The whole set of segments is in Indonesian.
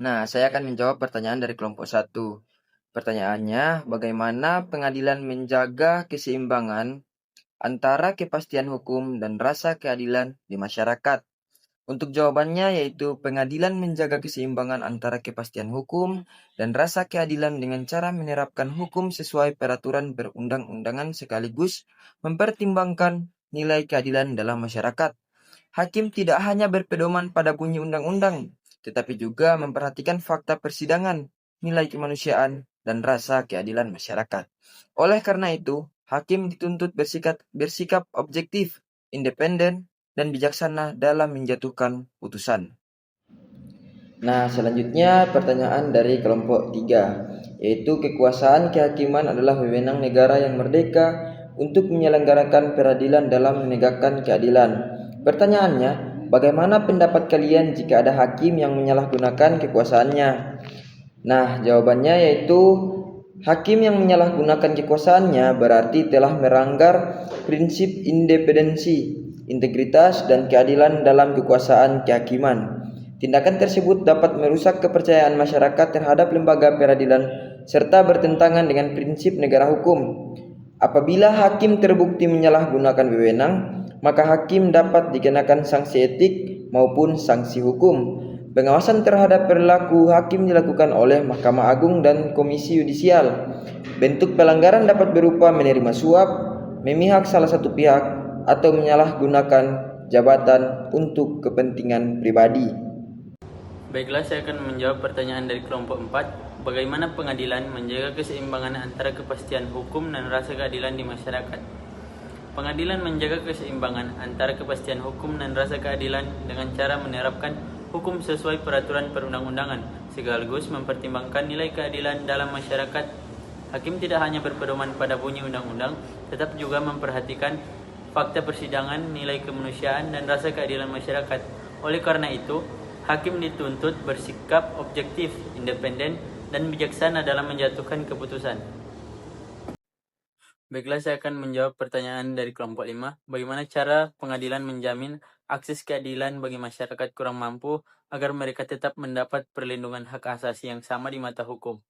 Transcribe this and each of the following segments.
Nah, saya akan menjawab pertanyaan dari kelompok 1. Pertanyaannya, bagaimana pengadilan menjaga keseimbangan antara kepastian hukum dan rasa keadilan di masyarakat? Untuk jawabannya yaitu pengadilan menjaga keseimbangan antara kepastian hukum dan rasa keadilan dengan cara menerapkan hukum sesuai peraturan perundang-undangan sekaligus mempertimbangkan nilai keadilan dalam masyarakat. Hakim tidak hanya berpedoman pada bunyi undang-undang, tetapi juga memperhatikan fakta persidangan, nilai kemanusiaan, dan rasa keadilan masyarakat. Oleh karena itu, hakim dituntut bersikap objektif, independen, dan bijaksana dalam menjatuhkan putusan. Nah, selanjutnya pertanyaan dari kelompok 3, yaitu kekuasaan kehakiman adalah wewenang negara yang merdeka untuk menyelenggarakan peradilan dalam menegakkan keadilan. Pertanyaannya, bagaimana pendapat kalian jika ada hakim yang menyalahgunakan kekuasaannya? Nah, jawabannya yaitu hakim yang menyalahgunakan kekuasaannya berarti telah melanggar prinsip independensi, integritas, dan keadilan dalam kekuasaan kehakiman. Tindakan tersebut dapat merusak kepercayaan masyarakat terhadap lembaga peradilan serta bertentangan dengan prinsip negara hukum. Apabila hakim terbukti menyalahgunakan wewenang, maka hakim dapat dikenakan sanksi etik maupun sanksi hukum. Pengawasan terhadap perilaku hakim dilakukan oleh Mahkamah Agung dan Komisi Yudisial. Bentuk pelanggaran dapat berupa menerima suap, memihak salah satu pihak, atau menyalahgunakan jabatan untuk kepentingan pribadi. Baiklah, saya akan menjawab pertanyaan dari kelompok 4. Bagaimana pengadilan menjaga keseimbangan antara kepastian hukum dan rasa keadilan di masyarakat? Pengadilan menjaga keseimbangan antara kepastian hukum dan rasa keadilan dengan cara menerapkan hukum sesuai peraturan perundang-undangan, sekaligus mempertimbangkan nilai keadilan dalam masyarakat. Hakim tidak hanya berpedoman pada bunyi undang-undang, tetapi juga memperhatikan fakta persidangan, nilai kemanusiaan, dan rasa keadilan masyarakat. Oleh karena itu, hakim dituntut bersikap objektif, independen, dan bijaksana dalam menjatuhkan keputusan. Baiklah, saya akan menjawab pertanyaan dari kelompok 5. Bagaimana cara pengadilan menjamin akses keadilan bagi masyarakat kurang mampu agar mereka tetap mendapat perlindungan hak asasi yang sama di mata hukum?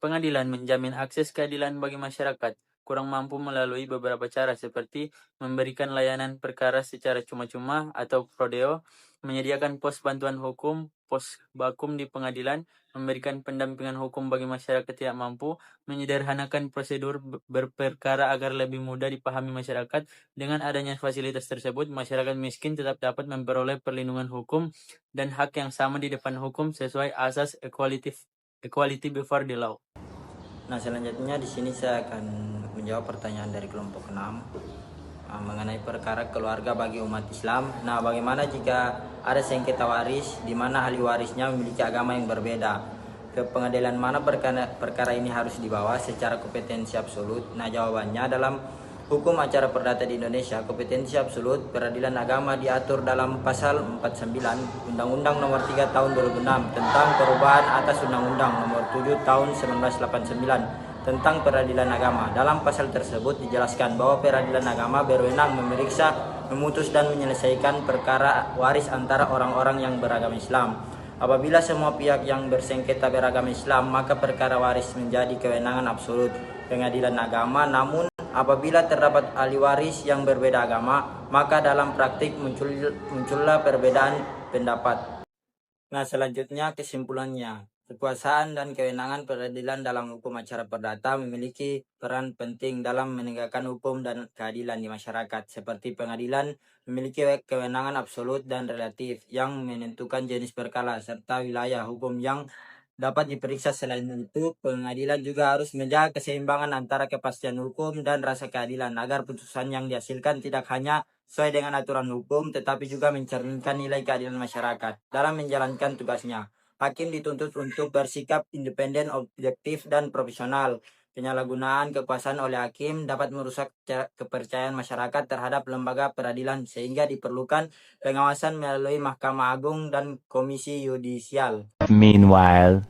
Pengadilan menjamin akses keadilan bagi masyarakat kurang mampu melalui beberapa cara seperti memberikan layanan perkara secara cuma-cuma atau prodeo, menyediakan pos bantuan hukum, pos bakum di pengadilan, memberikan pendampingan hukum bagi masyarakat tidak mampu, menyederhanakan prosedur berperkara agar lebih mudah dipahami masyarakat. Dengan adanya fasilitas tersebut, masyarakat miskin tetap dapat memperoleh perlindungan hukum dan hak yang sama di depan hukum sesuai asas equality before the law. Nah, selanjutnya di sini saya akan menjawab pertanyaan dari kelompok 6 mengenai perkara keluarga bagi umat Islam. Nah, bagaimana jika ada sengketa waris di mana ahli warisnya memiliki agama yang berbeda? Ke pengadilan mana perkara ini harus dibawa secara kompetensi absolut? Nah, jawabannya dalam hukum acara perdata di Indonesia, kompetensi absolut peradilan agama diatur dalam pasal 49 Undang-Undang Nomor 3 Tahun 2006 tentang perubahan atas Undang-Undang Nomor 7 Tahun 1989 tentang peradilan agama. Dalam pasal tersebut dijelaskan bahwa peradilan agama berwenang memeriksa, memutus, dan menyelesaikan perkara waris antara orang-orang yang beragama Islam. Apabila semua pihak yang bersengketa beragama Islam, maka perkara waris menjadi kewenangan absolut pengadilan agama. Namun apabila terdapat ahli waris yang berbeda agama, maka dalam praktik muncullah perbedaan pendapat. Nah, selanjutnya kesimpulannya. Kekuasaan dan kewenangan peradilan dalam hukum acara perdata memiliki peran penting dalam menegakkan hukum dan keadilan di masyarakat. Seperti pengadilan memiliki kewenangan absolut dan relatif yang menentukan jenis perkara serta wilayah hukum yang dapat diperiksa. Selain itu, pengadilan juga harus menjaga keseimbangan antara kepastian hukum dan rasa keadilan agar putusan yang dihasilkan tidak hanya sesuai dengan aturan hukum, tetapi juga mencerminkan nilai keadilan masyarakat. Dalam menjalankan tugasnya, hakim dituntut untuk bersikap independen, objektif, dan profesional. Penyalahgunaan kekuasaan oleh hakim dapat merusak kepercayaan masyarakat terhadap lembaga peradilan, sehingga diperlukan pengawasan melalui Mahkamah Agung dan Komisi Yudisial. Meanwhile,